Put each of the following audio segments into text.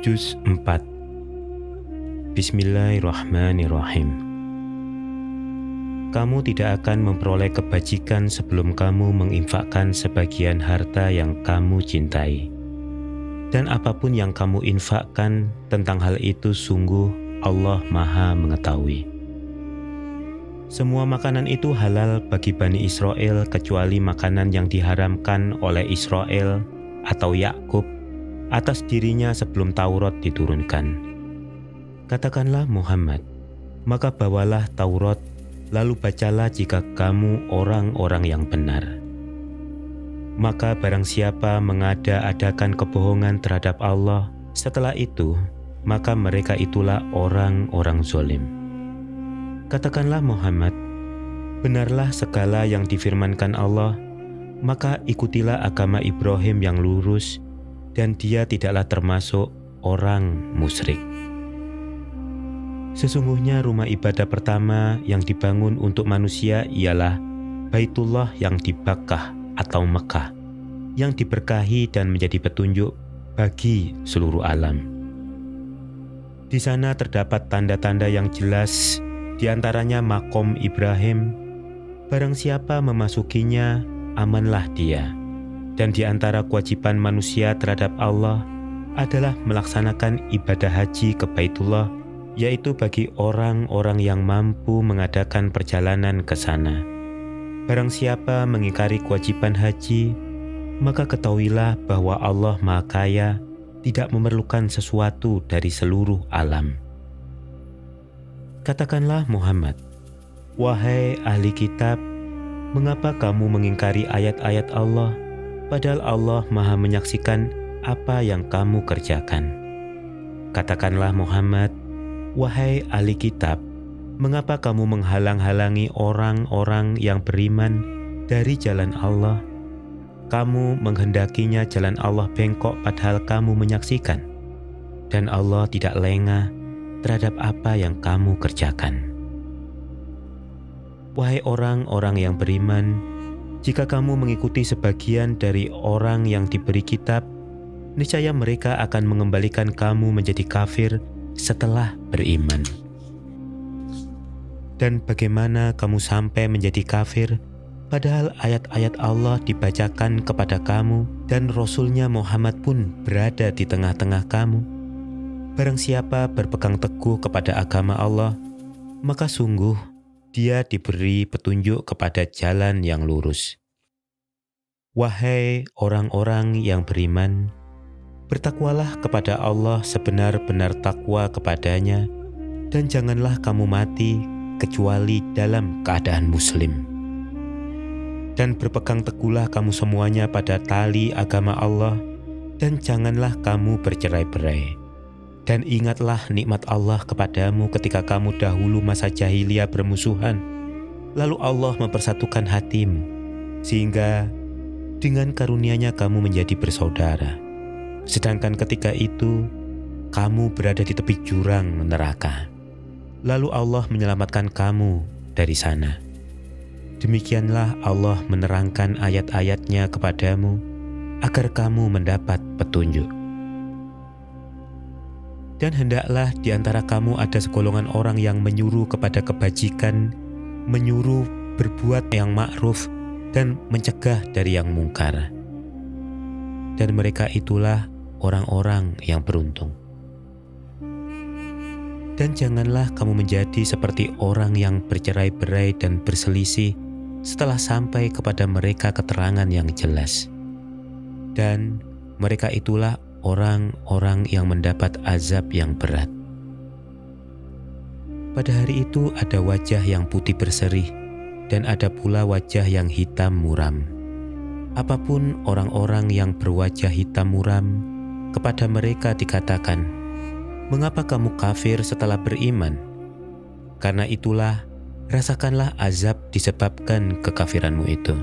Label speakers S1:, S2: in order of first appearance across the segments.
S1: Juz 4. Bismillahirrahmanirrahim. Kamu tidak akan memperoleh kebajikan sebelum kamu menginfakkan sebagian harta yang kamu cintai. Dan apapun yang kamu infakkan tentang hal itu sungguh Allah Maha mengetahui. Semua makanan itu halal bagi Bani Israel kecuali makanan yang diharamkan oleh Israel atau Yakub atas dirinya sebelum Taurat diturunkan. Katakanlah Muhammad, maka bawalah Taurat, lalu bacalah jika kamu orang-orang yang benar. Maka barang siapa mengada-adakan kebohongan terhadap Allah, setelah itu, maka mereka itulah orang-orang zalim. Katakanlah Muhammad, benarlah segala yang difirmankan Allah, maka ikutilah agama Ibrahim yang lurus, dan dia tidaklah termasuk orang musyrik. Sesungguhnya rumah ibadah pertama yang dibangun untuk manusia ialah Baitullah yang di Bakkah atau Mekah, yang diberkahi dan menjadi petunjuk bagi seluruh alam. Di sana terdapat tanda-tanda yang jelas, di antaranya makom Ibrahim. Barang siapa memasukinya, amanlah dia. Dan di antara kewajiban manusia terhadap Allah adalah melaksanakan ibadah haji ke Baitullah, yaitu bagi orang-orang yang mampu mengadakan perjalanan ke sana. Barang siapa mengingkari kewajiban haji, maka ketahuilah bahwa Allah Maha Kaya, tidak memerlukan sesuatu dari seluruh alam. Katakanlah Muhammad, wahai ahli kitab, mengapa kamu mengingkari ayat-ayat Allah, padahal Allah Maha menyaksikan apa yang kamu kerjakan. Katakanlah Muhammad, wahai ahli kitab, mengapa kamu menghalang-halangi orang-orang yang beriman dari jalan Allah? Kamu menghendakinya jalan Allah bengkok padahal kamu menyaksikan, dan Allah tidak lengah terhadap apa yang kamu kerjakan. Wahai orang-orang yang beriman, jika kamu mengikuti sebagian dari orang yang diberi kitab, niscaya mereka akan mengembalikan kamu menjadi kafir setelah beriman. Dan bagaimana kamu sampai menjadi kafir, padahal ayat-ayat Allah dibacakan kepada kamu dan Rasul-Nya Muhammad pun berada di tengah-tengah kamu? Barang siapa berpegang teguh kepada agama Allah, maka sungguh dia diberi petunjuk kepada jalan yang lurus. Wahai orang-orang yang beriman, bertakwalah kepada Allah sebenar-benar takwa kepadanya, dan janganlah kamu mati kecuali dalam keadaan muslim. Dan berpegang teguhlah kamu semuanya pada tali agama Allah, dan janganlah kamu bercerai-berai. Dan ingatlah nikmat Allah kepadamu ketika kamu dahulu masa jahiliyah bermusuhan, lalu Allah mempersatukan hatimu, sehingga dengan karunia-Nya kamu menjadi bersaudara. Sedangkan ketika itu, kamu berada di tepi jurang neraka. Lalu Allah menyelamatkan kamu dari sana. Demikianlah Allah menerangkan ayat-ayat-Nya kepadamu, agar kamu mendapat petunjuk. Dan hendaklah di antara kamu ada segolongan orang yang menyuruh kepada kebajikan, menyuruh berbuat yang ma'ruf, dan mencegah dari yang mungkar. Dan mereka itulah orang-orang yang beruntung. Dan janganlah kamu menjadi seperti orang yang bercerai-berai dan berselisih setelah sampai kepada mereka keterangan yang jelas. Dan mereka itulah orang-orang yang mendapat azab yang berat. Pada hari itu ada wajah yang putih berseri, dan ada pula wajah yang hitam muram. Apapun orang-orang yang berwajah hitam muram, kepada mereka dikatakan, mengapa kamu kafir setelah beriman? Karena itulah, rasakanlah azab disebabkan kekafiranmu itu.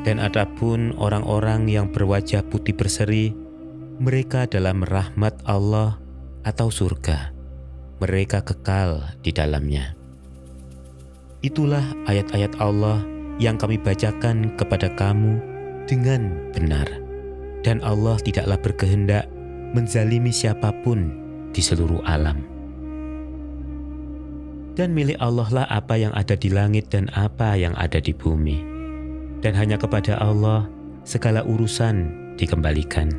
S1: Dan adapun orang-orang yang berwajah putih berseri, mereka dalam rahmat Allah atau surga, mereka kekal di dalamnya. Itulah ayat-ayat Allah yang kami bacakan kepada kamu dengan benar. Dan Allah tidaklah berkehendak menzalimi siapapun di seluruh alam. Dan milik Allah lah apa yang ada di langit dan apa yang ada di bumi. Dan hanya kepada Allah segala urusan dikembalikan.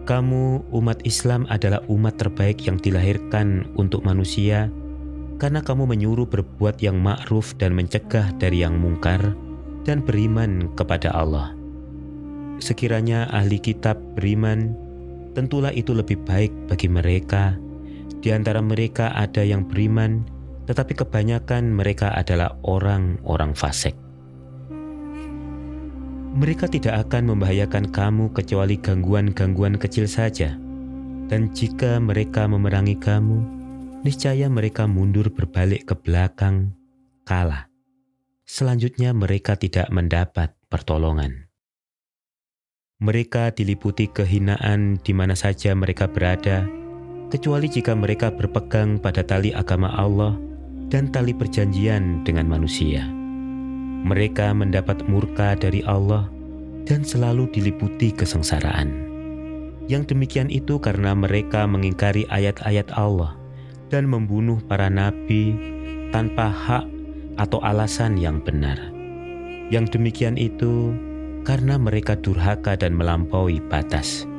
S1: Kamu, umat Islam, adalah umat terbaik yang dilahirkan untuk manusia karena kamu menyuruh berbuat yang ma'ruf dan mencegah dari yang mungkar dan beriman kepada Allah. Sekiranya ahli kitab beriman, tentulah itu lebih baik bagi mereka. Di antara mereka ada yang beriman, tetapi kebanyakan mereka adalah orang-orang fasik. Mereka tidak akan membahayakan kamu kecuali gangguan-gangguan kecil saja. Dan jika mereka memerangi kamu, niscaya mereka mundur berbalik ke belakang, kalah. Selanjutnya mereka tidak mendapat pertolongan. Mereka diliputi kehinaan di mana saja mereka berada, kecuali jika mereka berpegang pada tali agama Allah dan tali perjanjian dengan manusia. Mereka mendapat murka dari Allah dan selalu diliputi kesengsaraan. Yang demikian itu karena mereka mengingkari ayat-ayat Allah dan membunuh para nabi tanpa hak atau alasan yang benar. Yang demikian itu karena mereka durhaka dan melampaui batas.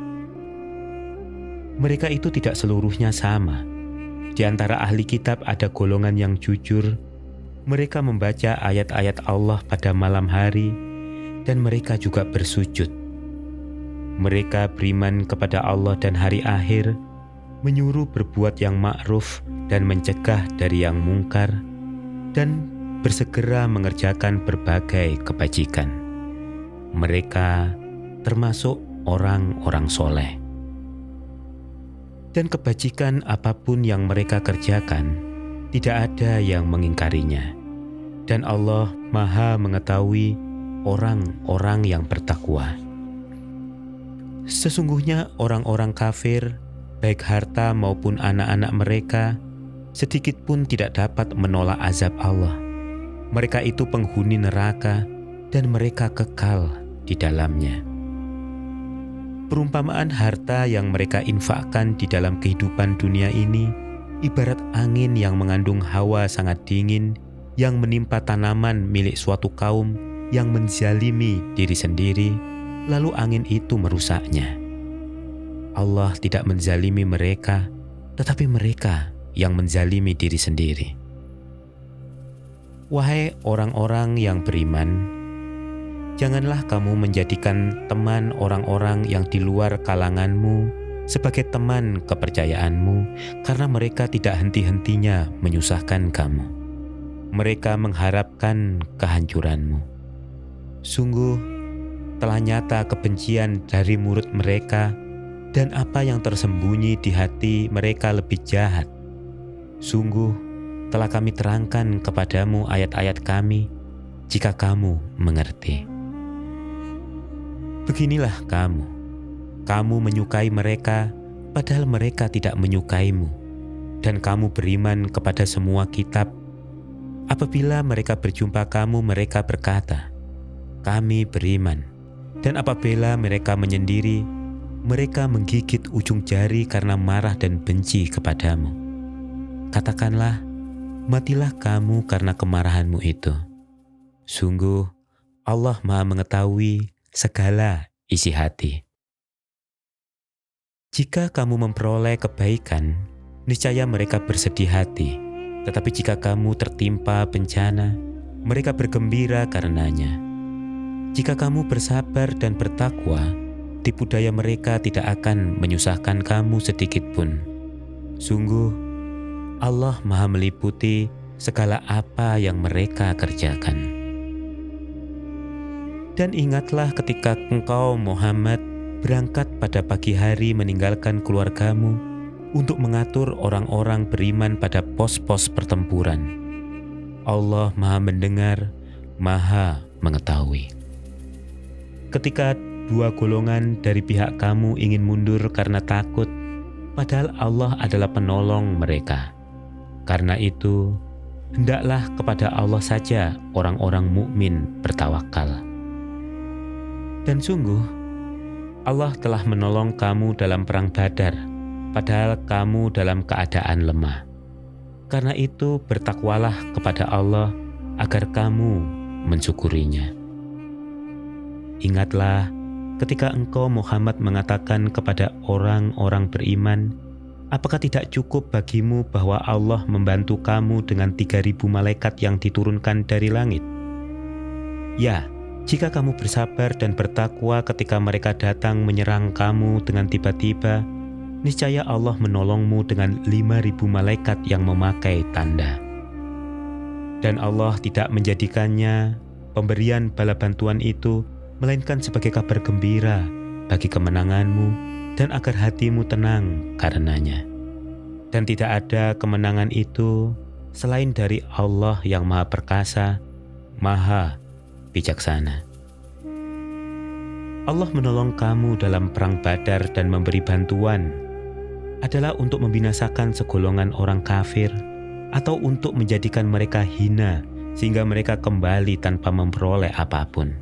S1: Mereka itu tidak seluruhnya sama. Di antara ahli kitab ada golongan yang jujur. Mereka membaca ayat-ayat Allah pada malam hari dan mereka juga bersujud. Mereka beriman kepada Allah dan hari akhir, menyuruh berbuat yang ma'ruf dan mencegah dari yang mungkar, dan bersegera mengerjakan berbagai kebajikan. Mereka termasuk orang-orang soleh. Dan kebajikan apapun yang mereka kerjakan, tidak ada yang mengingkarinya. Dan Allah Maha mengetahui orang-orang yang bertakwa. Sesungguhnya orang-orang kafir, baik harta maupun anak-anak mereka, sedikit pun tidak dapat menolak azab Allah. Mereka itu penghuni neraka dan mereka kekal di dalamnya. Perumpamaan harta yang mereka infakkan di dalam kehidupan dunia ini ibarat angin yang mengandung hawa sangat dingin yang menimpa tanaman milik suatu kaum yang menzalimi diri sendiri, lalu angin itu merusaknya. Allah tidak menzalimi mereka, tetapi mereka yang menzalimi diri sendiri. Wahai orang-orang yang beriman, janganlah kamu menjadikan teman orang-orang yang di luar kalanganmu sebagai teman kepercayaanmu, karena mereka tidak henti-hentinya menyusahkan kamu. Mereka mengharapkan kehancuranmu. Sungguh, telah nyata kebencian dari mulut mereka, dan apa yang tersembunyi di hati mereka lebih jahat. Sungguh, telah kami terangkan kepadamu ayat-ayat kami, jika kamu mengerti. Beginilah kamu menyukai mereka padahal mereka tidak menyukaimu, dan kamu beriman kepada semua kitab. Apabila mereka berjumpa kamu, mereka berkata, kami beriman. Dan apabila mereka menyendiri, mereka menggigit ujung jari karena marah dan benci kepadamu. Katakanlah, matilah kamu karena kemarahanmu itu. Sungguh, Allah Maha mengetahui segala isi hati. Jika kamu memperoleh kebaikan, niscaya mereka bersedih hati. Tetapi jika kamu tertimpa bencana, mereka bergembira karenanya. Jika kamu bersabar dan bertakwa, tipu daya mereka tidak akan menyusahkan kamu sedikit pun. Sungguh, Allah Maha meliputi segala apa yang mereka kerjakan. Dan ingatlah ketika engkau Muhammad berangkat pada pagi hari meninggalkan keluargamu untuk mengatur orang-orang beriman pada pos-pos pertempuran. Allah Maha mendengar, Maha mengetahui. Ketika dua golongan dari pihak kamu ingin mundur karena takut, padahal Allah adalah penolong mereka. Karena itu, hendaklah kepada Allah saja orang-orang mukmin bertawakal. Dan sungguh, Allah telah menolong kamu dalam perang Badar, padahal kamu dalam keadaan lemah. Karena itu bertakwalah kepada Allah agar kamu mensyukurinya. Ingatlah ketika engkau Muhammad mengatakan kepada orang-orang beriman, apakah tidak cukup bagimu bahwa Allah membantu kamu dengan 3.000 malaikat yang diturunkan dari langit? Ya, jika kamu bersabar dan bertakwa ketika mereka datang menyerang kamu dengan tiba-tiba, niscaya Allah menolongmu dengan 5.000 malaikat yang memakai tanda. Dan Allah tidak menjadikannya pemberian bala bantuan itu melainkan sebagai kabar gembira bagi kemenanganmu dan agar hatimu tenang karenanya. Dan tidak ada kemenangan itu selain dari Allah yang Maha Perkasa, Maha Bijaksana. Allah menolong kamu dalam perang Badar dan memberi bantuan adalah untuk membinasakan segolongan orang kafir atau untuk menjadikan mereka hina sehingga mereka kembali tanpa memperoleh apapun.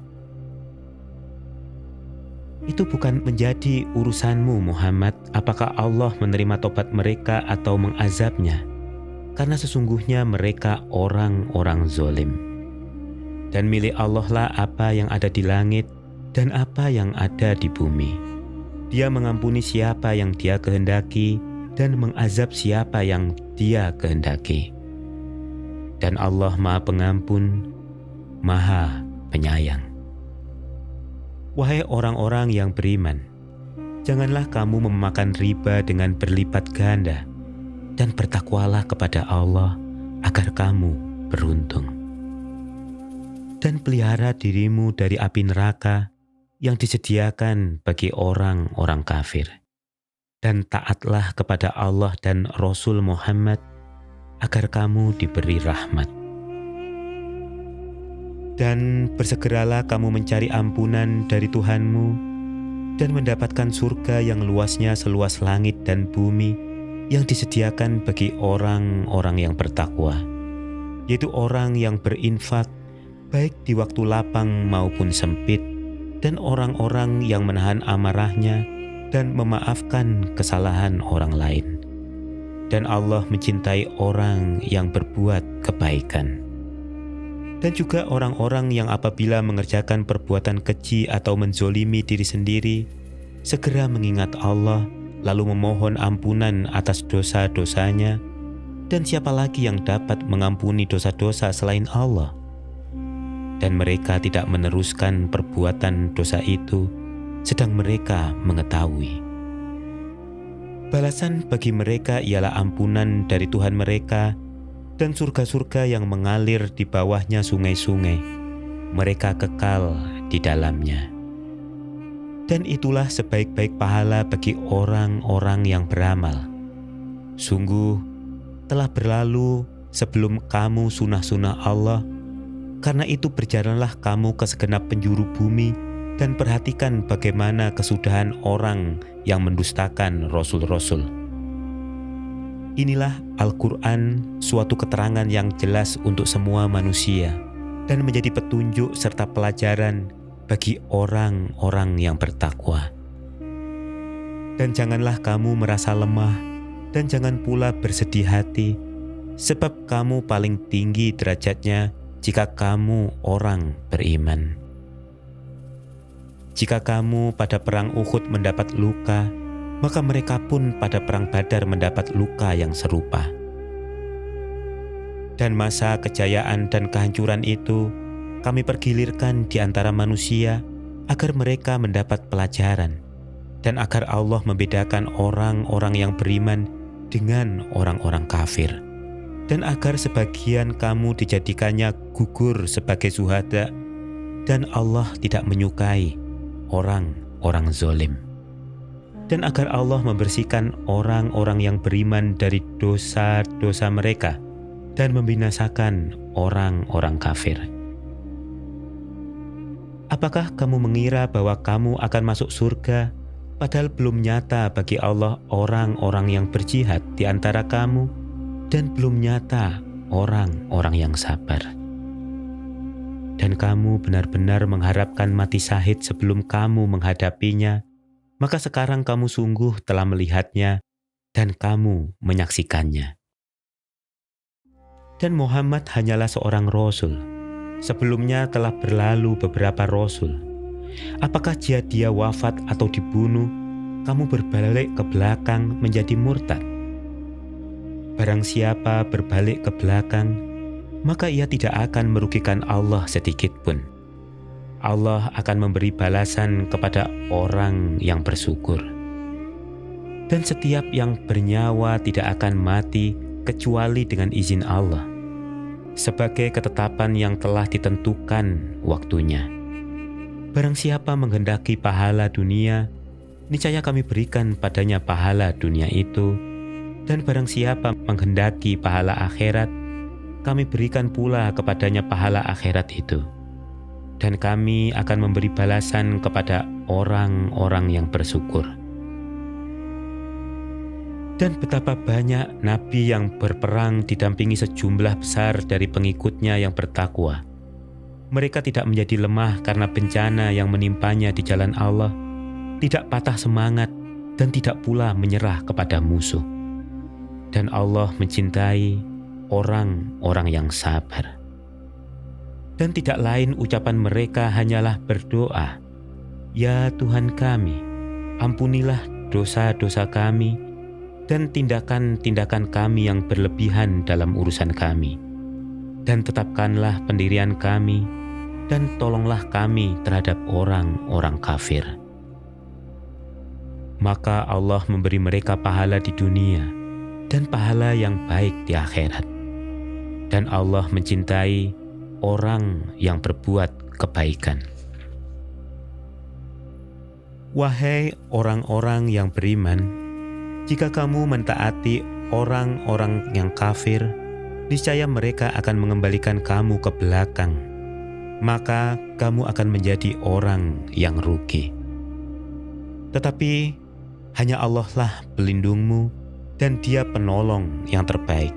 S1: Itu bukan menjadi urusanmu Muhammad apakah Allah menerima tobat mereka atau mengazabnya, karena sesungguhnya mereka orang-orang zalim. Dan milik Allah lah apa yang ada di langit dan apa yang ada di bumi. Dia mengampuni siapa yang Dia kehendaki dan mengazab siapa yang Dia kehendaki. Dan Allah Maha Pengampun, Maha Penyayang. Wahai orang-orang yang beriman, janganlah kamu memakan riba dengan berlipat ganda, dan bertakwalah kepada Allah agar kamu beruntung. Dan pelihara dirimu dari api neraka yang disediakan bagi orang-orang kafir. Dan taatlah kepada Allah dan Rasul Muhammad agar kamu diberi rahmat. Dan bersegeralah kamu mencari ampunan dari Tuhanmu dan mendapatkan surga yang luasnya seluas langit dan bumi yang disediakan bagi orang-orang yang bertakwa, yaitu orang yang berinfak baik di waktu lapang maupun sempit, dan orang-orang yang menahan amarahnya dan memaafkan kesalahan orang lain. Dan Allah mencintai orang yang berbuat kebaikan. Dan juga orang-orang yang apabila mengerjakan perbuatan keji atau menzolimi diri sendiri, segera mengingat Allah, lalu memohon ampunan atas dosa-dosanya, dan siapa lagi yang dapat mengampuni dosa-dosa selain Allah? Dan mereka tidak meneruskan perbuatan dosa itu, sedang mereka mengetahui. Balasan bagi mereka ialah ampunan dari Tuhan mereka, dan surga-surga yang mengalir di bawahnya sungai-sungai, mereka kekal di dalamnya. Dan itulah sebaik-baik pahala bagi orang-orang yang beramal. Sungguh telah berlalu sebelum kamu sunah-sunah Allah, karena itu berjalanlah kamu ke segenap penjuru bumi dan perhatikan bagaimana kesudahan orang yang mendustakan rasul-rasul. Inilah Al-Quran, suatu keterangan yang jelas untuk semua manusia dan menjadi petunjuk serta pelajaran bagi orang-orang yang bertakwa. Dan janganlah kamu merasa lemah dan jangan pula bersedih hati, sebab kamu paling tinggi derajatnya jika kamu orang beriman. Jika kamu pada perang Uhud mendapat luka, maka mereka pun pada perang Badar mendapat luka yang serupa. Dan masa kejayaan dan kehancuran itu kami pergilirkan di antara manusia agar mereka mendapat pelajaran dan agar Allah membedakan orang-orang yang beriman dengan orang-orang kafir, dan agar sebagian kamu dijadikannya gugur sebagai syuhada, dan Allah tidak menyukai orang-orang zalim. Dan agar Allah membersihkan orang-orang yang beriman dari dosa-dosa mereka dan membinasakan orang-orang kafir. Apakah kamu mengira bahwa kamu akan masuk surga, padahal belum nyata bagi Allah orang-orang yang berjihad di antara kamu, dan belum nyata orang-orang yang sabar? Dan kamu benar-benar mengharapkan mati syahid sebelum kamu menghadapinya, maka sekarang kamu sungguh telah melihatnya dan kamu menyaksikannya. Dan Muhammad hanyalah seorang rasul. Sebelumnya telah berlalu beberapa rasul. Apakah dia wafat atau dibunuh, kamu berbalik ke belakang menjadi murtad? Barang siapa berbalik ke belakang, maka ia tidak akan merugikan Allah sedikit pun. Allah akan memberi balasan kepada orang yang bersyukur. Dan setiap yang bernyawa tidak akan mati kecuali dengan izin Allah, sebagai ketetapan yang telah ditentukan waktunya. Barang siapa menghendaki pahala dunia, niscaya kami berikan padanya pahala dunia itu, dan barang siapa menghendaki pahala akhirat, kami berikan pula kepadanya pahala akhirat itu. Dan kami akan memberi balasan kepada orang-orang yang bersyukur. Dan betapa banyak nabi yang berperang didampingi sejumlah besar dari pengikutnya yang bertakwa. Mereka tidak menjadi lemah karena bencana yang menimpanya di jalan Allah, tidak patah semangat, dan tidak pula menyerah kepada musuh. Dan Allah mencintai orang-orang yang sabar. Dan tidak lain ucapan mereka hanyalah berdoa, "Ya Tuhan kami, ampunilah dosa-dosa kami dan tindakan-tindakan kami yang berlebihan dalam urusan kami. Dan tetapkanlah pendirian kami dan tolonglah kami terhadap orang-orang kafir." Maka Allah memberi mereka pahala di dunia dan pahala yang baik di akhirat. Dan Allah mencintai orang yang berbuat kebaikan. Wahai orang-orang yang beriman, jika kamu mentaati orang-orang yang kafir, niscaya mereka akan mengembalikan kamu ke belakang, maka kamu akan menjadi orang yang rugi. Tetapi hanya Allah lah pelindungmu dan Dia penolong yang terbaik.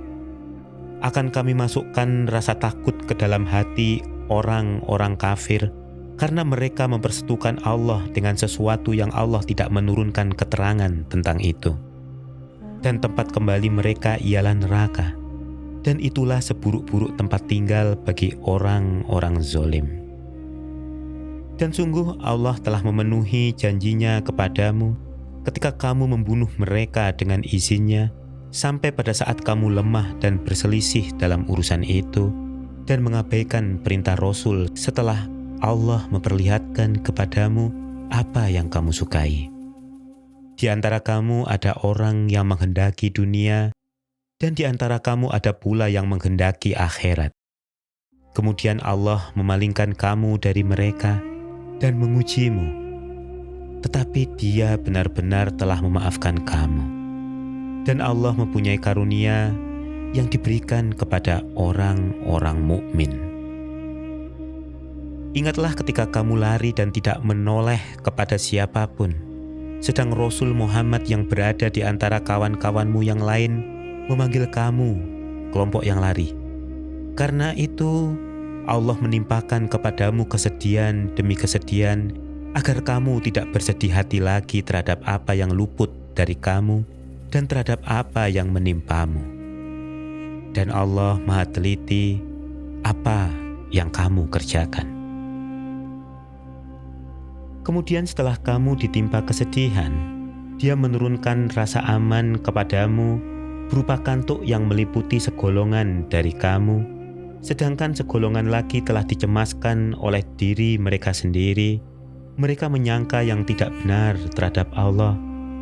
S1: Akan kami masukkan rasa takut ke dalam hati orang-orang kafir karena mereka mempersekutukan Allah dengan sesuatu yang Allah tidak menurunkan keterangan tentang itu. Dan tempat kembali mereka ialah neraka, dan itulah seburuk-buruk tempat tinggal bagi orang-orang zalim. Dan sungguh Allah telah memenuhi janjinya kepadamu ketika kamu membunuh mereka dengan izinnya, sampai pada saat kamu lemah dan berselisih dalam urusan itu dan mengabaikan perintah Rasul setelah Allah memperlihatkan kepadamu apa yang kamu sukai. Di antara kamu ada orang yang menghendaki dunia, dan di antara kamu ada pula yang menghendaki akhirat. Kemudian Allah memalingkan kamu dari mereka dan mengujimu, tetapi Dia benar-benar telah memaafkan kamu. Dan Allah mempunyai karunia yang diberikan kepada orang-orang mukmin. Ingatlah ketika kamu lari dan tidak menoleh kepada siapapun, sedang Rasul Muhammad yang berada di antara kawan-kawanmu yang lain memanggil kamu, kelompok yang lari. Karena itu Allah menimpakan kepadamu kesedihan demi kesedihan, agar kamu tidak bersedih hati lagi terhadap apa yang luput dari kamu dan terhadap apa yang menimpamu. Dan Allah Maha teliti apa yang kamu kerjakan. Kemudian setelah kamu ditimpa kesedihan, Dia menurunkan rasa aman kepadamu berupa kantuk yang meliputi segolongan dari kamu, sedangkan segolongan lagi telah dicemaskan oleh diri mereka sendiri. Mereka menyangka yang tidak benar terhadap Allah,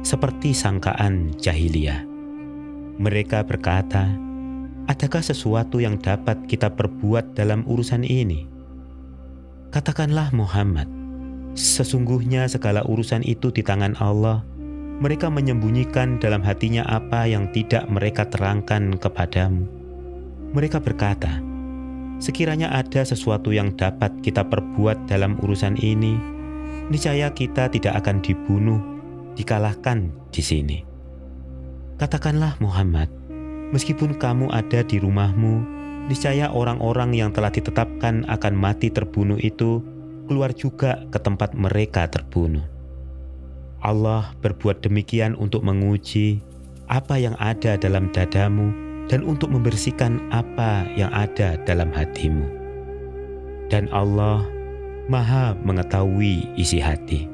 S1: seperti sangkaan jahiliyah. Mereka berkata, "Adakah sesuatu yang dapat kita perbuat dalam urusan ini?" Katakanlah Muhammad, sesungguhnya segala urusan itu di tangan Allah. Mereka menyembunyikan dalam hatinya apa yang tidak mereka terangkan kepadamu. Mereka berkata, "Sekiranya ada sesuatu yang dapat kita perbuat dalam urusan ini, niscaya kita tidak akan dibunuh, dikalahkan di sini." Katakanlah Muhammad, meskipun kamu ada di rumahmu, niscaya orang-orang yang telah ditetapkan akan mati terbunuh itu keluar juga ke tempat mereka terbunuh. Allah berbuat demikian untuk menguji apa yang ada dalam dadamu dan untuk membersihkan apa yang ada dalam hatimu. Dan Allah Maha mengetahui isi hati.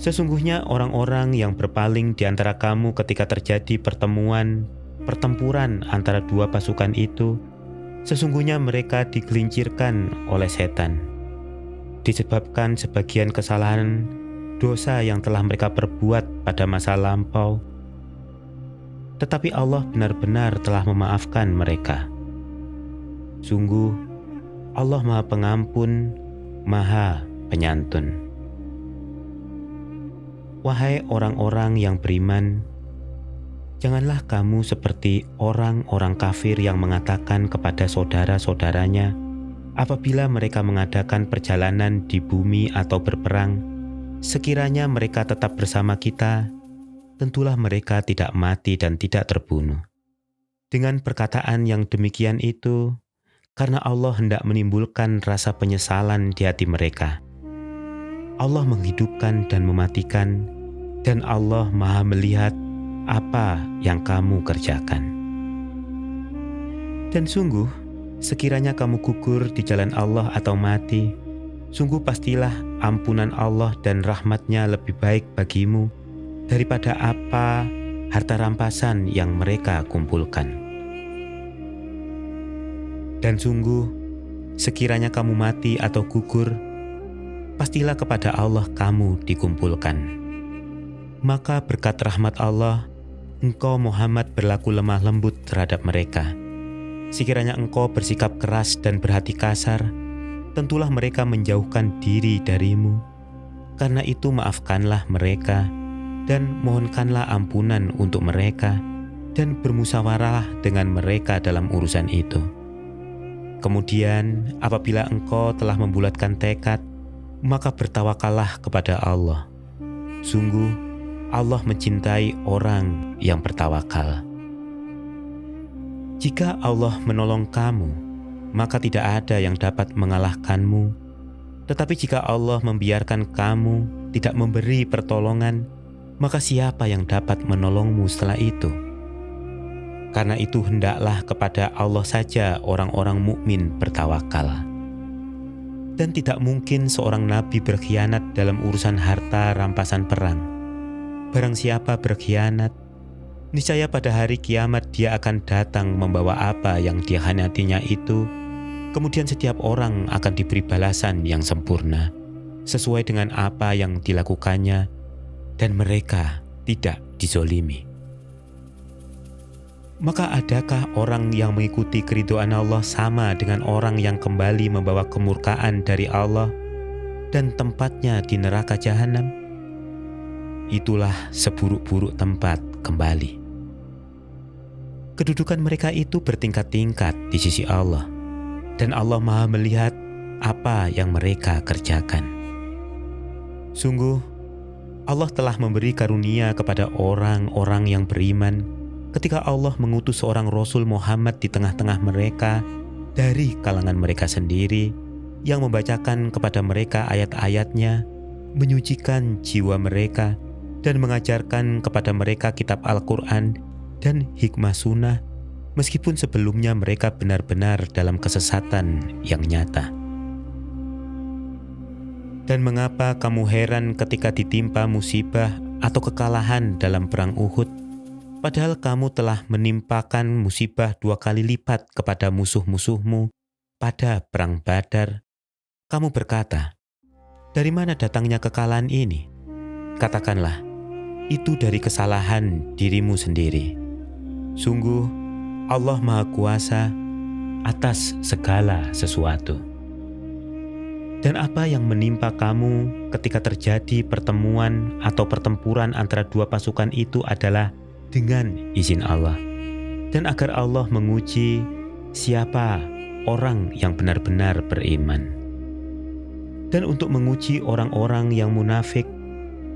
S1: Sesungguhnya orang-orang yang berpaling di antara kamu ketika terjadi pertempuran antara dua pasukan itu, sesungguhnya mereka digelincirkan oleh setan, disebabkan sebagian kesalahan dosa yang telah mereka perbuat pada masa lampau. Tetapi Allah benar-benar telah memaafkan mereka. Sungguh, Allah Maha Pengampun, Maha Penyantun. Wahai orang-orang yang beriman, janganlah kamu seperti orang-orang kafir yang mengatakan kepada saudara-saudaranya apabila mereka mengadakan perjalanan di bumi atau berperang, sekiranya mereka tetap bersama kita, tentulah mereka tidak mati dan tidak terbunuh. Dengan perkataan yang demikian itu, karena Allah hendak menimbulkan rasa penyesalan di hati mereka. Allah menghidupkan dan mematikan, dan Allah Maha melihat apa yang kamu kerjakan. Dan sungguh, sekiranya kamu gugur di jalan Allah atau mati, sungguh pastilah ampunan Allah dan rahmat-Nya lebih baik bagimu daripada apa harta rampasan yang mereka kumpulkan. Dan sungguh, sekiranya kamu mati atau gugur, pastilah kepada Allah kamu dikumpulkan. Maka berkat rahmat Allah, engkau Muhammad berlaku lemah lembut terhadap mereka. Sekiranya engkau bersikap keras dan berhati kasar, tentulah mereka menjauhkan diri darimu. Karena itu maafkanlah mereka, dan mohonkanlah ampunan untuk mereka, dan bermusyawarahlah dengan mereka dalam urusan itu. Kemudian apabila engkau telah membulatkan tekad, maka bertawakallah kepada Allah. Sungguh Allah mencintai orang yang bertawakal. Jika Allah menolong kamu, maka tidak ada yang dapat mengalahkanmu. Tetapi jika Allah membiarkan kamu tidak memberi pertolongan, maka siapa yang dapat menolongmu setelah itu? Karena itu hendaklah kepada Allah saja orang-orang mukmin bertawakal. Dan tidak mungkin seorang nabi berkhianat dalam urusan harta rampasan perang. Barang siapa berkhianat, niscaya pada hari kiamat dia akan datang membawa apa yang dikhianatinya itu. Kemudian setiap orang akan diberi balasan yang sempurna, sesuai dengan apa yang dilakukannya, dan mereka tidak dizolimi. Maka adakah orang yang mengikuti keridhaan Allah sama dengan orang yang kembali membawa kemurkaan dari Allah dan tempatnya di neraka jahanam? Itulah seburuk-buruk tempat kembali. Kedudukan mereka itu bertingkat-tingkat di sisi Allah, dan Allah Maha melihat apa yang mereka kerjakan. Sungguh, Allah telah memberi karunia kepada orang-orang yang beriman ketika Allah mengutus seorang Rasul Muhammad di tengah-tengah mereka dari kalangan mereka sendiri, yang membacakan kepada mereka ayat-ayatnya, menyucikan jiwa mereka, dan mengajarkan kepada mereka kitab Al-Quran dan hikmah sunnah, meskipun sebelumnya mereka benar-benar dalam kesesatan yang nyata. Dan mengapa kamu heran ketika ditimpa musibah atau kekalahan dalam perang Uhud? Padahal kamu telah menimpakan musibah 2 kali lipat kepada musuh-musuhmu pada perang Badar. Kamu berkata, dari mana datangnya kekalahan ini? Katakanlah, itu dari kesalahan dirimu sendiri. Sungguh, Allah Maha Kuasa atas segala sesuatu. Dan apa yang menimpa kamu ketika terjadi pertemuan atau pertempuran antara dua pasukan itu adalah dengan izin Allah, dan agar Allah menguji siapa orang yang benar-benar beriman. Dan untuk menguji orang-orang yang munafik,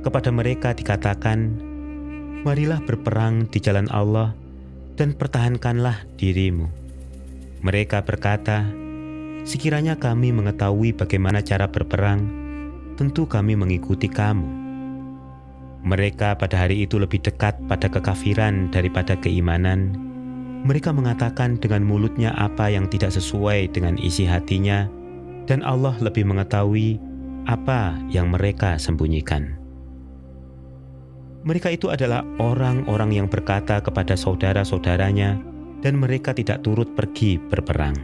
S1: kepada mereka dikatakan, marilah berperang di jalan Allah dan pertahankanlah dirimu. Mereka berkata, sekiranya kami mengetahui bagaimana cara berperang, tentu kami mengikuti kamu." Mereka pada hari itu lebih dekat pada kekafiran daripada keimanan. Mereka mengatakan dengan mulutnya apa yang tidak sesuai dengan isi hatinya, dan Allah lebih mengetahui apa yang mereka sembunyikan. Mereka itu adalah orang-orang yang berkata kepada saudara-saudaranya, dan mereka tidak turut pergi berperang.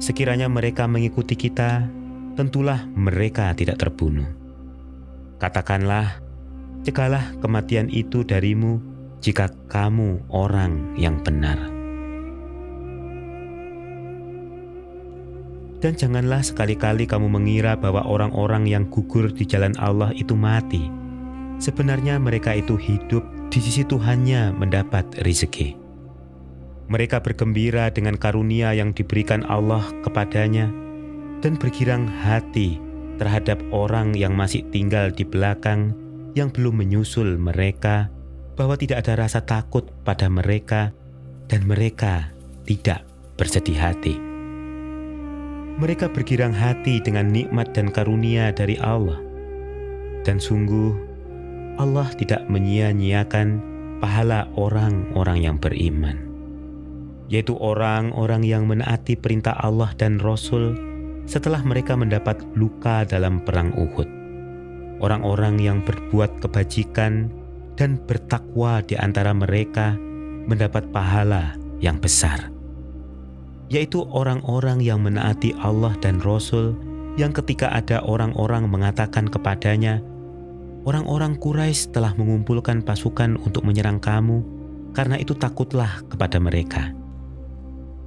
S1: Sekiranya mereka mengikuti kita, tentulah mereka tidak terbunuh. Katakanlah, cegahlah kematian itu darimu jika kamu orang yang benar. Dan janganlah sekali-kali kamu mengira bahwa orang-orang yang gugur di jalan Allah itu mati. Sebenarnya mereka itu hidup di sisi Tuhannya mendapat rezeki. Mereka bergembira dengan karunia yang diberikan Allah kepadanya dan bergirang hati terhadap orang yang masih tinggal di belakang yang belum menyusul mereka, bahwa tidak ada rasa takut pada mereka dan mereka tidak bersedih hati. Mereka bergirang hati dengan nikmat dan karunia dari Allah. Dan sungguh Allah tidak menyia-nyiakan pahala orang-orang yang beriman, yaitu orang-orang yang menaati perintah Allah dan Rasul setelah mereka mendapat luka dalam perang Uhud. Orang-orang yang berbuat kebajikan dan bertakwa di antara mereka mendapat pahala yang besar, yaitu orang-orang yang menaati Allah dan Rasul, yang ketika ada orang-orang mengatakan kepadanya, "Orang-orang Quraisy telah mengumpulkan pasukan untuk menyerang kamu, karena itu takutlah kepada mereka."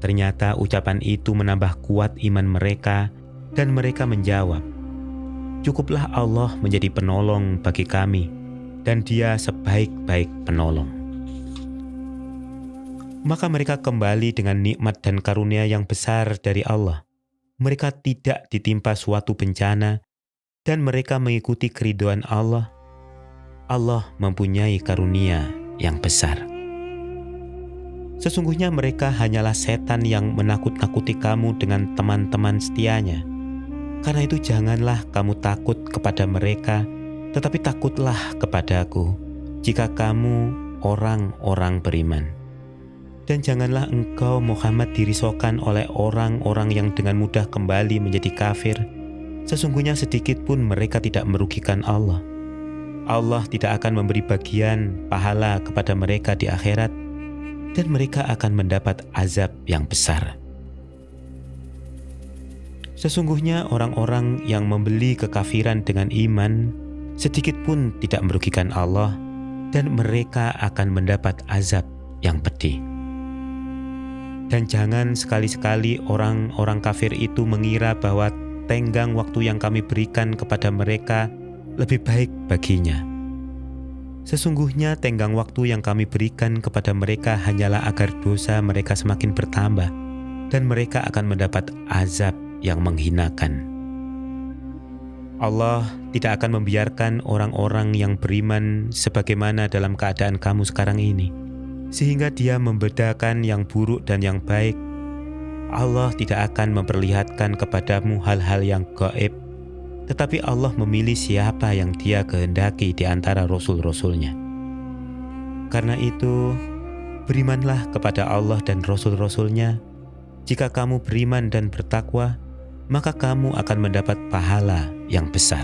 S1: Ternyata ucapan itu menambah kuat iman mereka, dan mereka menjawab, "Cukuplah Allah menjadi penolong bagi kami, dan Dia sebaik-baik penolong." Maka mereka kembali dengan nikmat dan karunia yang besar dari Allah. Mereka tidak ditimpa suatu bencana, dan mereka mengikuti keridhaan Allah. Allah mempunyai karunia yang besar. Sesungguhnya mereka hanyalah setan yang menakut-nakuti kamu dengan teman-teman setianya. Karena itu janganlah kamu takut kepada mereka, tetapi takutlah kepadaku jika kamu orang-orang beriman. Dan janganlah engkau Muhammad dirisaukan oleh orang-orang yang dengan mudah kembali menjadi kafir. Sesungguhnya sedikit pun mereka tidak merugikan Allah. Allah tidak akan memberi bagian pahala kepada mereka di akhirat, dan mereka akan mendapat azab yang besar. Sesungguhnya orang-orang yang membeli kekafiran dengan iman sedikit pun tidak merugikan Allah, dan mereka akan mendapat azab yang pedih. Dan jangan sekali-sekali orang-orang kafir itu mengira bahwa tenggang waktu yang kami berikan kepada mereka lebih baik baginya. Sesungguhnya tenggang waktu yang kami berikan kepada mereka hanyalah agar dosa mereka semakin bertambah, dan mereka akan mendapat azab yang menghinakan. Allah tidak akan membiarkan orang-orang yang beriman sebagaimana dalam keadaan kamu sekarang ini, sehingga Dia membedakan yang buruk dan yang baik. Allah tidak akan memperlihatkan kepadamu hal-hal yang gaib, tetapi Allah memilih siapa yang Dia kehendaki di antara rasul-rasulnya. Karena itu, berimanlah kepada Allah dan rasul-rasulnya. Jika kamu beriman dan bertakwa, maka kamu akan mendapat pahala yang besar.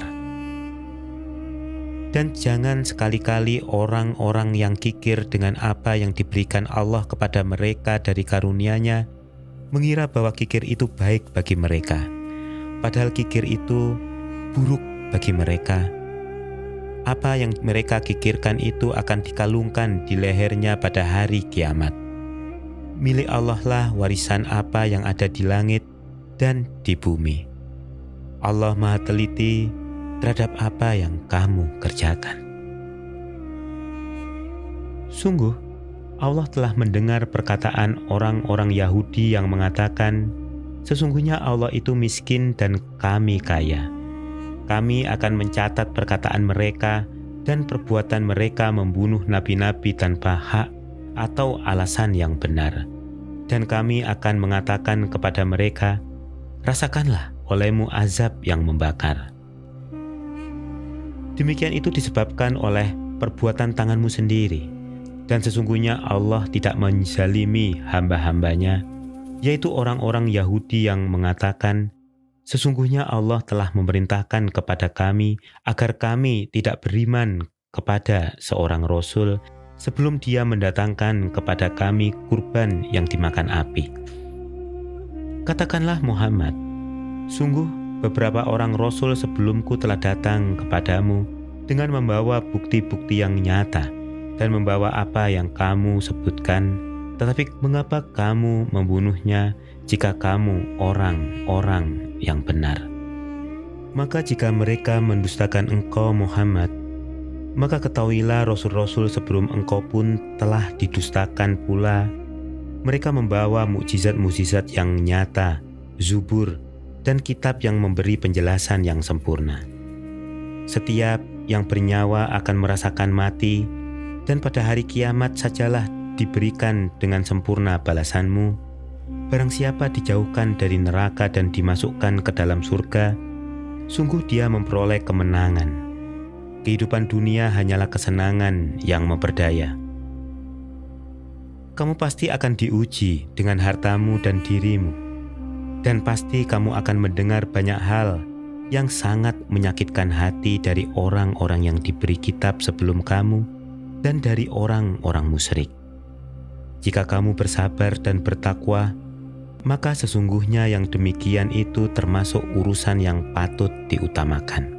S1: Dan jangan sekali-kali orang-orang yang kikir dengan apa yang diberikan Allah kepada mereka dari karunia-Nya mengira bahwa kikir itu baik bagi mereka, padahal kikir itu buruk bagi mereka. Apa yang mereka kikirkan itu akan dikalungkan di lehernya pada hari kiamat. Milik Allah lah warisan apa yang ada di langit dan di bumi. Allah Maha teliti terhadap apa yang kamu kerjakan. Sungguh, Allah telah mendengar perkataan orang-orang Yahudi yang mengatakan, "Sesungguhnya Allah itu miskin dan kami kaya." Kami akan mencatat perkataan mereka dan perbuatan mereka membunuh nabi-nabi tanpa hak atau alasan yang benar. Dan kami akan mengatakan kepada mereka, "Rasakanlah olehmu azab yang membakar." Demikian itu disebabkan oleh perbuatan tanganmu sendiri. Dan sesungguhnya Allah tidak menzalimi hamba-hambanya, yaitu orang-orang Yahudi yang mengatakan, sesungguhnya Allah telah memerintahkan kepada kami agar kami tidak beriman kepada seorang Rasul sebelum dia mendatangkan kepada kami kurban yang dimakan api. Katakanlah Muhammad, sungguh beberapa orang Rasul sebelumku telah datang kepadamu dengan membawa bukti-bukti yang nyata dan membawa apa yang kamu sebutkan, tetapi mengapa kamu membunuhnya jika kamu orang-orang yang benar? Maka jika mereka mendustakan engkau Muhammad, maka ketahuilah rasul-rasul sebelum engkau pun telah didustakan pula. Mereka membawa mukjizat-mukjizat yang nyata, Zubur, dan kitab yang memberi penjelasan yang sempurna. Setiap yang bernyawa akan merasakan mati, dan pada hari kiamat sajalah diberikan dengan sempurna balasanmu. Barang siapa dijauhkan dari neraka dan dimasukkan ke dalam surga, sungguh dia memperoleh kemenangan. Kehidupan dunia hanyalah kesenangan yang memperdaya. Kamu pasti akan diuji dengan hartamu dan dirimu, dan pasti kamu akan mendengar banyak hal yang sangat menyakitkan hati dari orang-orang yang diberi kitab sebelum kamu dan dari orang-orang musyrik. Jika kamu bersabar dan bertakwa, maka sesungguhnya yang demikian itu termasuk urusan yang patut diutamakan.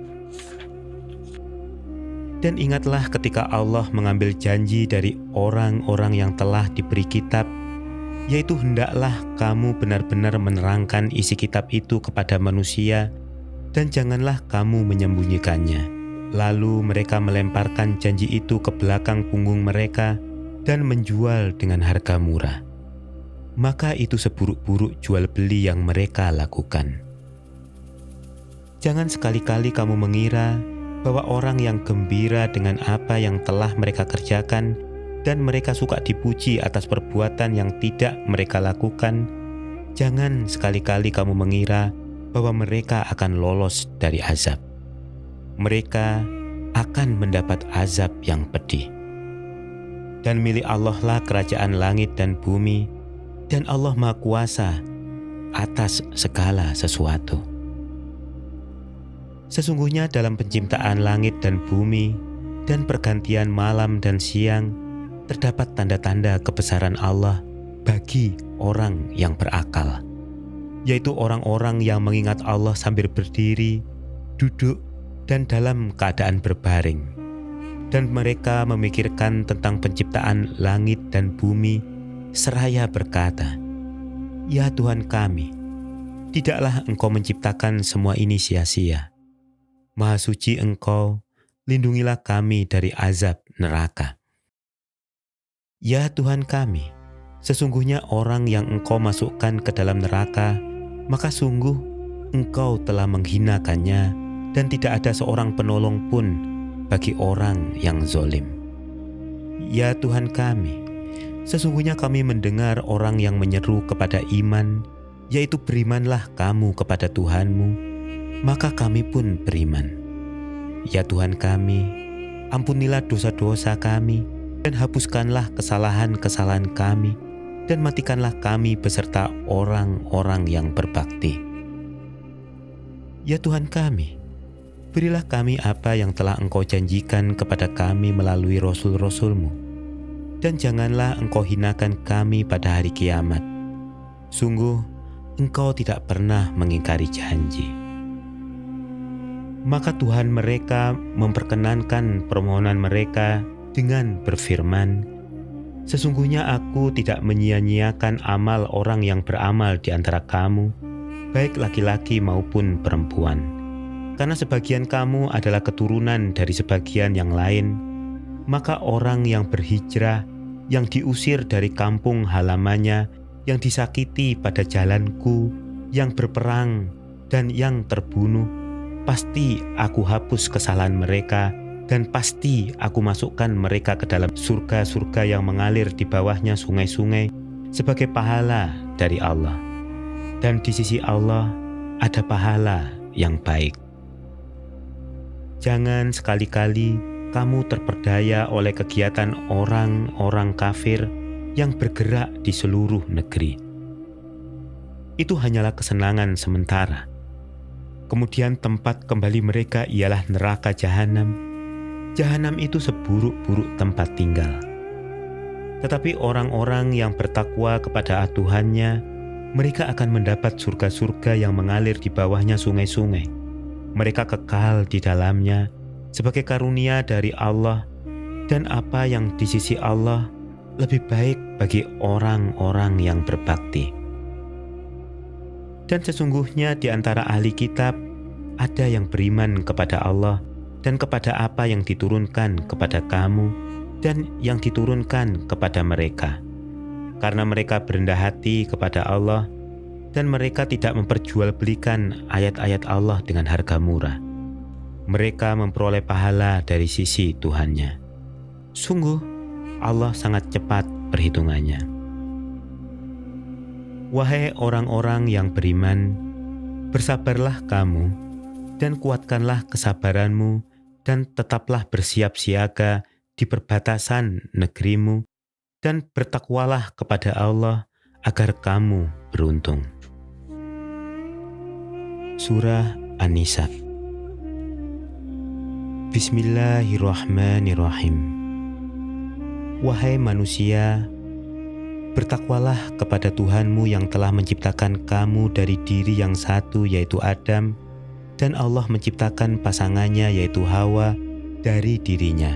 S1: Dan ingatlah ketika Allah mengambil janji dari orang-orang yang telah diberi kitab, yaitu hendaklah kamu benar-benar menerangkan isi kitab itu kepada manusia, dan janganlah kamu menyembunyikannya. Lalu mereka melemparkan janji itu ke belakang punggung mereka dan menjual dengan harga murah. Maka itu seburuk-buruk jual beli yang mereka lakukan. Jangan sekali-kali kamu mengira bahwa orang yang gembira dengan apa yang telah mereka kerjakan dan mereka suka dipuji atas perbuatan yang tidak mereka lakukan, jangan sekali-kali kamu mengira bahwa mereka akan lolos dari azab. Mereka akan mendapat azab yang pedih. Dan milik Allah lah kerajaan langit dan bumi, dan Allah Maha Kuasa atas segala sesuatu. Sesungguhnya dalam penciptaan langit dan bumi dan pergantian malam dan siang, terdapat tanda-tanda kebesaran Allah bagi orang yang berakal, yaitu orang-orang yang mengingat Allah sambil berdiri, duduk, dan dalam keadaan berbaring. Dan mereka memikirkan tentang penciptaan langit dan bumi, seraya berkata, "Ya Tuhan kami, tidaklah Engkau menciptakan semua ini sia-sia. Maha suci Engkau, lindungilah kami dari azab neraka. Ya Tuhan kami, sesungguhnya orang yang Engkau masukkan ke dalam neraka, maka sungguh Engkau telah menghinakannya, dan tidak ada seorang penolong pun bagi orang yang zalim. Ya Tuhan kami, sesungguhnya kami mendengar orang yang menyeru kepada iman, yaitu berimanlah kamu kepada Tuhanmu, maka kami pun beriman. Ya Tuhan kami, ampunilah dosa-dosa kami, dan hapuskanlah kesalahan-kesalahan kami, dan matikanlah kami beserta orang-orang yang berbakti. Ya Tuhan kami, berilah kami apa yang telah Engkau janjikan kepada kami melalui rasul-rasul-Mu, dan janganlah Engkau hinakan kami pada hari kiamat. Sungguh, Engkau tidak pernah mengingkari janji. Maka Tuhan mereka memperkenankan permohonan mereka dengan berfirman, "Sesungguhnya aku tidak menyia-nyiakan amal orang yang beramal di antara kamu, baik laki-laki maupun perempuan. Karena sebagian kamu adalah keturunan dari sebagian yang lain, maka orang yang berhijrah, yang diusir dari kampung halamannya, yang disakiti pada jalanku, yang berperang, dan yang terbunuh, pasti aku hapus kesalahan mereka, dan pasti aku masukkan mereka ke dalam surga-surga yang mengalir di bawahnya sungai-sungai sebagai pahala dari Allah. Dan di sisi Allah ada pahala yang baik." Jangan sekali-kali kamu terperdaya oleh kegiatan orang-orang kafir yang bergerak di seluruh negeri. Itu hanyalah kesenangan sementara. Kemudian tempat kembali mereka ialah neraka jahanam. Jahanam itu seburuk-buruk tempat tinggal. Tetapi orang-orang yang bertakwa kepada Tuhannya, mereka akan mendapat surga-surga yang mengalir di bawahnya sungai-sungai. Mereka kekal di dalamnya sebagai karunia dari Allah, dan apa yang di sisi Allah lebih baik bagi orang-orang yang berbakti. Dan sesungguhnya di antara ahli kitab ada yang beriman kepada Allah dan kepada apa yang diturunkan kepada kamu dan yang diturunkan kepada mereka. Karena mereka berendah hati kepada Allah dan mereka tidak memperjualbelikan ayat-ayat Allah dengan harga murah. Mereka memperoleh pahala dari sisi Tuhannya. Sungguh, Allah sangat cepat perhitungannya. Wahai orang-orang yang beriman, bersabarlah kamu dan kuatkanlah kesabaranmu dan tetaplah bersiap siaga di perbatasan negerimu dan bertakwalah kepada Allah agar kamu beruntung. Surah An-Nisa. Bismillahirrahmanirrahim. Wahai manusia, bertakwalah kepada Tuhanmu yang telah menciptakan kamu dari diri yang satu yaitu Adam, dan Allah menciptakan pasangannya yaitu Hawa dari dirinya.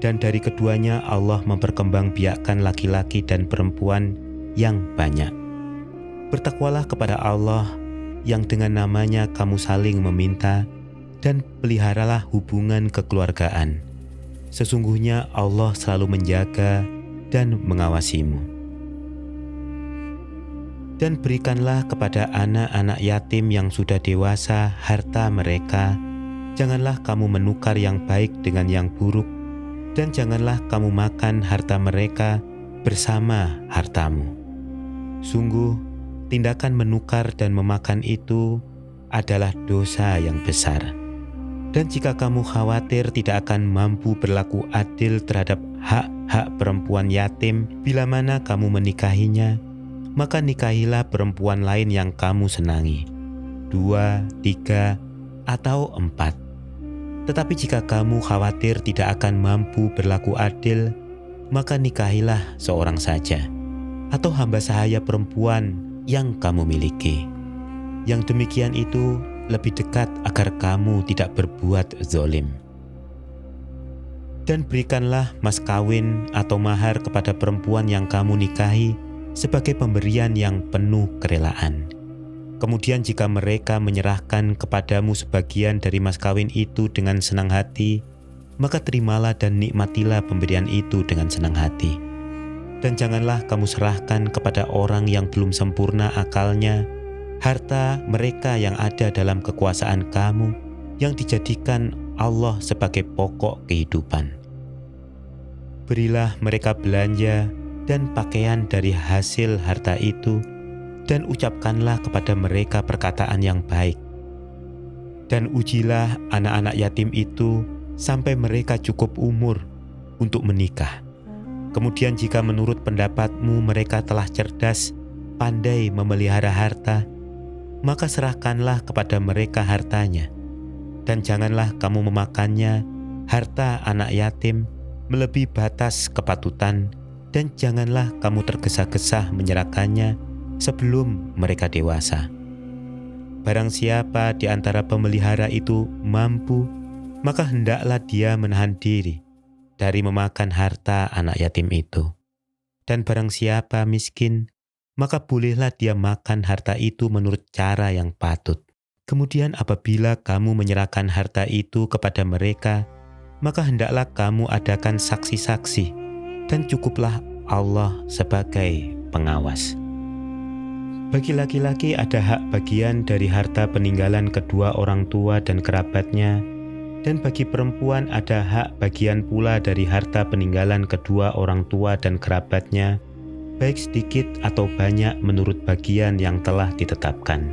S1: Dan dari keduanya Allah memperkembangbiakkan laki-laki dan perempuan yang banyak. Bertakwalah kepada Allah yang dengan namanya kamu saling meminta, dan peliharalah hubungan kekeluargaan. Sesungguhnya Allah selalu menjaga dan mengawasimu. Dan berikanlah kepada anak-anak yatim yang sudah dewasa harta mereka. Janganlah kamu menukar yang baik dengan yang buruk, dan janganlah kamu makan harta mereka bersama hartamu. Sungguh, tindakan menukar dan memakan itu adalah dosa yang besar. Dan jika kamu khawatir tidak akan mampu berlaku adil terhadap hak-hak perempuan yatim bila mana kamu menikahinya, maka nikahilah perempuan lain yang kamu senangi, 2, 3, atau 4. Tetapi jika kamu khawatir tidak akan mampu berlaku adil, maka nikahilah seorang saja, atau hamba sahaya perempuan yang kamu miliki. Yang demikian itu lebih dekat agar kamu tidak berbuat zalim. Dan berikanlah mas kawin atau mahar kepada perempuan yang kamu nikahi sebagai pemberian yang penuh kerelaan. Kemudian jika mereka menyerahkan kepadamu sebagian dari mas kawin itu dengan senang hati, maka terimalah dan nikmatilah pemberian itu dengan senang hati. Dan janganlah kamu serahkan kepada orang yang belum sempurna akalnya harta mereka yang ada dalam kekuasaan kamu, yang dijadikan Allah sebagai pokok kehidupan. Berilah mereka belanja dan pakaian dari hasil harta itu, dan ucapkanlah kepada mereka perkataan yang baik. Dan ujilah anak-anak yatim itu sampai mereka cukup umur untuk menikah. Kemudian jika menurut pendapatmu mereka telah cerdas, pandai memelihara harta, maka serahkanlah kepada mereka hartanya. Dan janganlah kamu memakannya, harta anak yatim, melebihi batas kepatutan, dan janganlah kamu tergesa-gesa menyerahkannya sebelum mereka dewasa. Barang siapa di antara pemelihara itu mampu, maka hendaklah dia menahan diri dari memakan harta anak yatim itu. Dan barang siapa miskin, maka bolehlah dia makan harta itu menurut cara yang patut. Kemudian apabila kamu menyerahkan harta itu kepada mereka, maka hendaklah kamu adakan saksi-saksi, dan cukuplah Allah sebagai pengawas. Bagi laki-laki ada hak bagian dari harta peninggalan kedua orang tua dan kerabatnya, dan bagi perempuan ada hak bagian pula dari harta peninggalan kedua orang tua dan kerabatnya, baik sedikit atau banyak menurut bagian yang telah ditetapkan.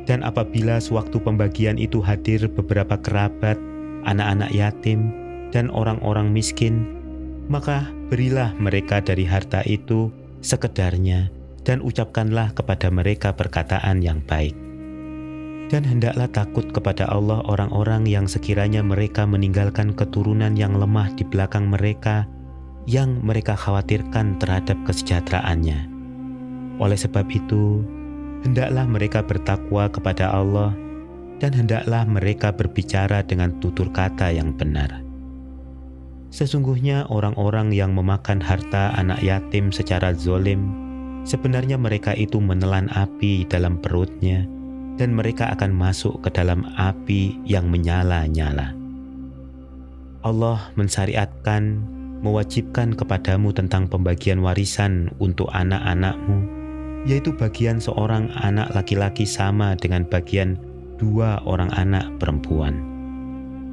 S1: Dan apabila sewaktu pembagian itu hadir beberapa kerabat, anak-anak yatim, dan orang-orang miskin, maka berilah mereka dari harta itu sekedarnya dan ucapkanlah kepada mereka perkataan yang baik. Dan hendaklah takut kepada Allah orang-orang yang sekiranya mereka meninggalkan keturunan yang lemah di belakang mereka, yang mereka khawatirkan terhadap kesejahteraannya. Oleh sebab itu, hendaklah mereka bertakwa kepada Allah dan hendaklah mereka berbicara dengan tutur kata yang benar. Sesungguhnya orang-orang yang memakan harta anak yatim secara zolim, sebenarnya mereka itu menelan api dalam perutnya dan mereka akan masuk ke dalam api yang menyala-nyala. Allah mensyariatkan, mewajibkan kepadamu tentang pembagian warisan untuk anak-anakmu, yaitu bagian seorang anak laki-laki sama dengan bagian 2 orang anak perempuan.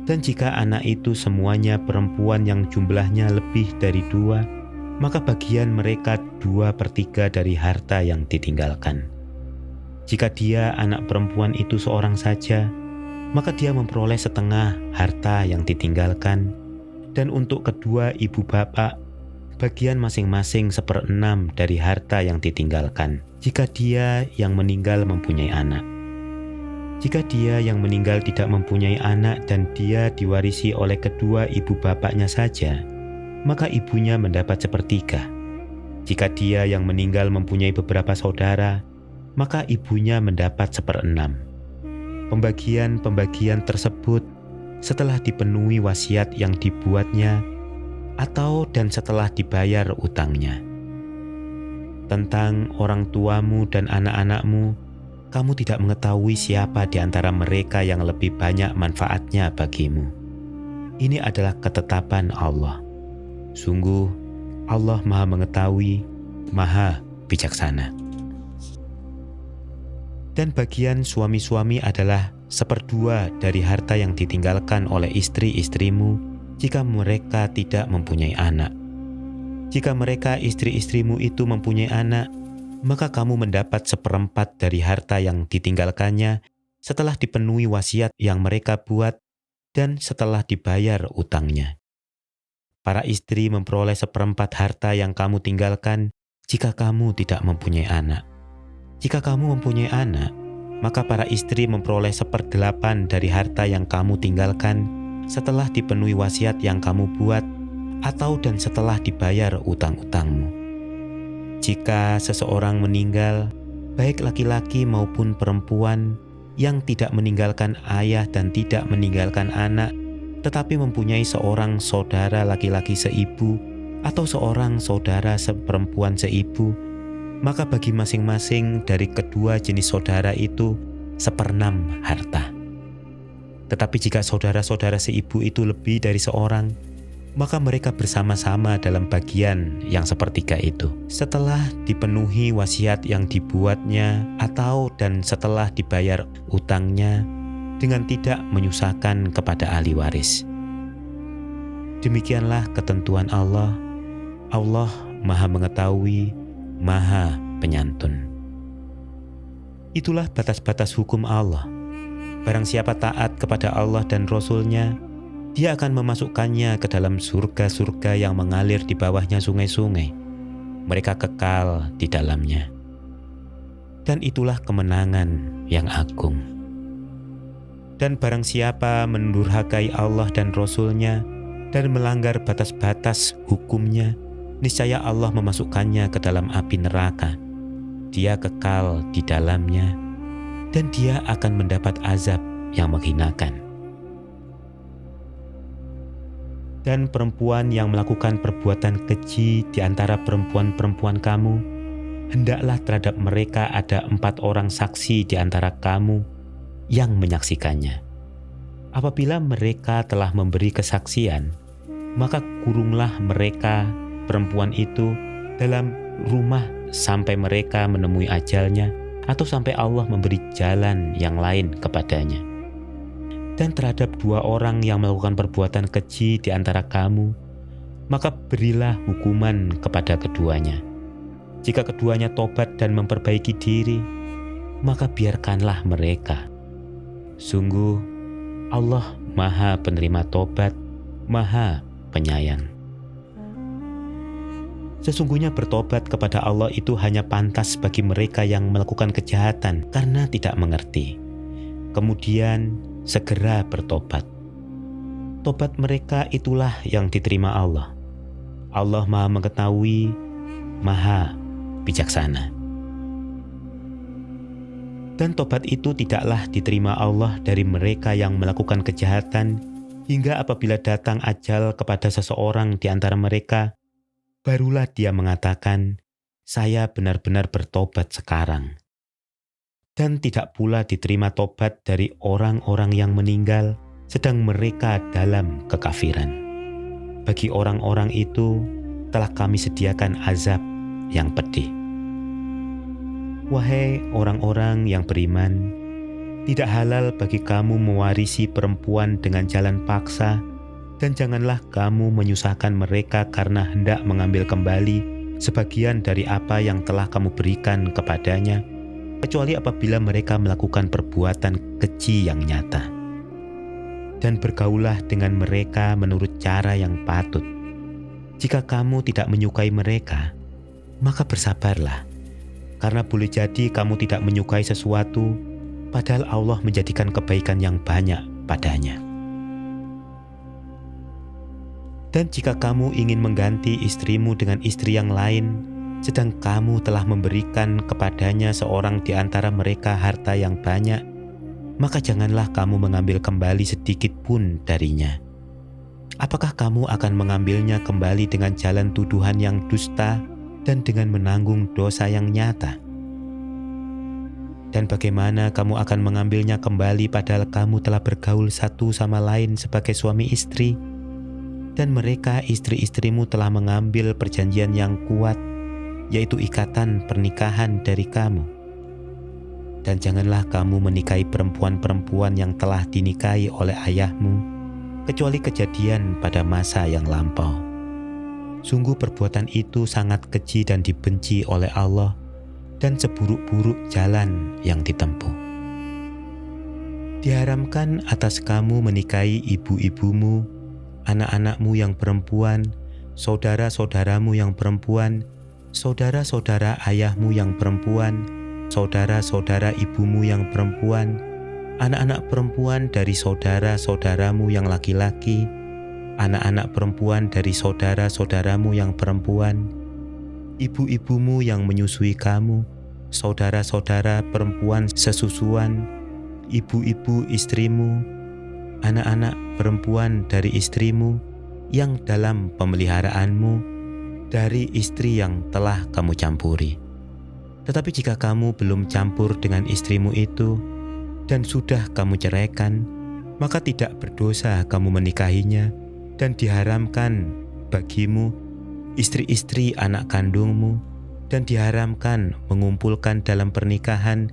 S1: Dan jika anak itu semuanya perempuan yang jumlahnya lebih dari 2, maka bagian mereka 2/3 dari harta yang ditinggalkan. Jika dia anak perempuan itu seorang saja, maka dia memperoleh setengah harta yang ditinggalkan, dan untuk kedua ibu bapak, bagian masing-masing 1/6 dari harta yang ditinggalkan, jika dia yang meninggal mempunyai anak. Jika dia yang meninggal tidak mempunyai anak dan dia diwarisi oleh kedua ibu bapaknya saja, maka ibunya mendapat 1/3. Jika dia yang meninggal mempunyai beberapa saudara, maka ibunya mendapat 1/6. Pembagian-pembagian tersebut setelah dipenuhi wasiat yang dibuatnya dan setelah dibayar utangnya. Tentang orang tuamu dan anak-anakmu, kamu tidak mengetahui siapa di antara mereka yang lebih banyak manfaatnya bagimu. Ini adalah ketetapan Allah. Sungguh, Allah Maha Mengetahui, Maha Bijaksana. Dan bagian suami-suami adalah 1/2 dari harta yang ditinggalkan oleh istri-istrimu jika mereka tidak mempunyai anak. Jika mereka istri-istrimu itu mempunyai anak, maka kamu mendapat 1/4 dari harta yang ditinggalkannya setelah dipenuhi wasiat yang mereka buat dan setelah dibayar utangnya. Para istri memperoleh 1/4 harta yang kamu tinggalkan jika kamu tidak mempunyai anak. Jika kamu mempunyai anak, maka para istri memperoleh 1/8 dari harta yang kamu tinggalkan setelah dipenuhi wasiat yang kamu buat dan setelah dibayar utang-utangmu. Jika seseorang meninggal, baik laki-laki maupun perempuan, yang tidak meninggalkan ayah dan tidak meninggalkan anak, tetapi mempunyai seorang saudara laki-laki seibu atau seorang saudara perempuan seibu, maka bagi masing-masing dari kedua jenis saudara itu 1/6 harta. Tetapi jika saudara-saudara seibu itu lebih dari seorang, maka mereka bersama-sama dalam bagian yang 1/3 itu, setelah dipenuhi wasiat yang dibuatnya dan setelah dibayar utangnya dengan tidak menyusahkan kepada ahli waris. Demikianlah ketentuan Allah. Allah Maha Mengetahui, Maha Penyantun. Itulah batas-batas hukum Allah. Barang siapa taat kepada Allah dan Rasul-Nya, Dia akan memasukkannya ke dalam surga-surga yang mengalir di bawahnya sungai-sungai. Mereka kekal di dalamnya. Dan itulah kemenangan yang agung. Dan barang siapa mendurhakai Allah dan Rasul-Nya dan melanggar batas-batas hukum-Nya, niscaya Allah memasukkannya ke dalam api neraka. Dia kekal di dalamnya, dan dia akan mendapat azab yang menghinakan. Dan perempuan yang melakukan perbuatan keji di antara perempuan-perempuan kamu, hendaklah terhadap mereka ada 4 orang saksi di antara kamu yang menyaksikannya. Apabila mereka telah memberi kesaksian, maka kurunglah mereka perempuan itu dalam rumah sampai mereka menemui ajalnya atau sampai Allah memberi jalan yang lain kepadanya. Dan terhadap 2 orang yang melakukan perbuatan keji di antara kamu, maka berilah hukuman kepada keduanya. Jika keduanya tobat dan memperbaiki diri, maka biarkanlah mereka. Sungguh, Allah Maha Penerima Tobat, Maha Penyayang. Sesungguhnya bertobat kepada Allah itu hanya pantas bagi mereka yang melakukan kejahatan karena tidak mengerti. Kemudian segera bertobat. Tobat mereka itulah yang diterima Allah. Allah Maha Mengetahui, Maha Bijaksana. Dan tobat itu tidaklah diterima Allah dari mereka yang melakukan kejahatan hingga apabila datang ajal kepada seseorang di antara mereka, barulah dia mengatakan, "Saya benar-benar bertobat sekarang." Dan tidak pula diterima tobat dari orang-orang yang meninggal sedang mereka dalam kekafiran. Bagi orang-orang itu telah kami sediakan azab yang pedih. Wahai orang-orang yang beriman, tidak halal bagi kamu mewarisi perempuan dengan jalan paksa, dan janganlah kamu menyusahkan mereka karena hendak mengambil kembali sebagian dari apa yang telah kamu berikan kepadanya, kecuali apabila mereka melakukan perbuatan keji yang nyata. Dan bergaulah dengan mereka menurut cara yang patut. Jika kamu tidak menyukai mereka, maka bersabarlah. Karena boleh jadi kamu tidak menyukai sesuatu, padahal Allah menjadikan kebaikan yang banyak padanya. Dan jika kamu ingin mengganti istrimu dengan istri yang lain, sedang kamu telah memberikan kepadanya seorang di antara mereka harta yang banyak, maka janganlah kamu mengambil kembali sedikit pun darinya. Apakah kamu akan mengambilnya kembali dengan jalan tuduhan yang dusta dan dengan menanggung dosa yang nyata? Dan bagaimana kamu akan mengambilnya kembali padahal kamu telah bergaul satu sama lain sebagai suami istri, dan mereka istri-istrimu telah mengambil perjanjian yang kuat, yaitu ikatan pernikahan dari kamu. Dan janganlah kamu menikahi perempuan-perempuan yang telah dinikahi oleh ayahmu, kecuali kejadian pada masa yang lampau. Sungguh perbuatan itu sangat keji dan dibenci oleh Allah, dan seburuk-buruk jalan yang ditempuh. Diharamkan atas kamu menikahi ibu-ibumu, anak-anakmu yang perempuan, saudara-saudaramu yang perempuan, saudara-saudara ayahmu yang perempuan, saudara-saudara ibumu yang perempuan, anak-anak perempuan dari saudara-saudaramu yang laki-laki, anak-anak perempuan dari saudara-saudaramu yang perempuan, ibu-ibumu yang menyusui kamu, saudara-saudara perempuan sesusuan, ibu-ibu istrimu, anak-anak perempuan dari istrimu yang dalam pemeliharaanmu, dari istri yang telah kamu campuri. Tetapi jika kamu belum campur dengan istrimu itu, dan sudah kamu ceraikan, maka tidak berdosa kamu menikahinya, dan diharamkan bagimu istri-istri anak kandungmu, dan diharamkan mengumpulkan dalam pernikahan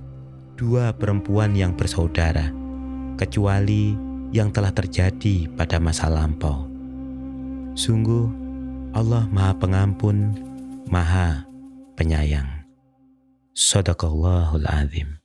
S1: dua perempuan yang bersaudara, kecuali yang telah terjadi pada masa lampau. Sungguh, Allah Maha Pengampun, Maha Penyayang. Shadaqallahul Azim.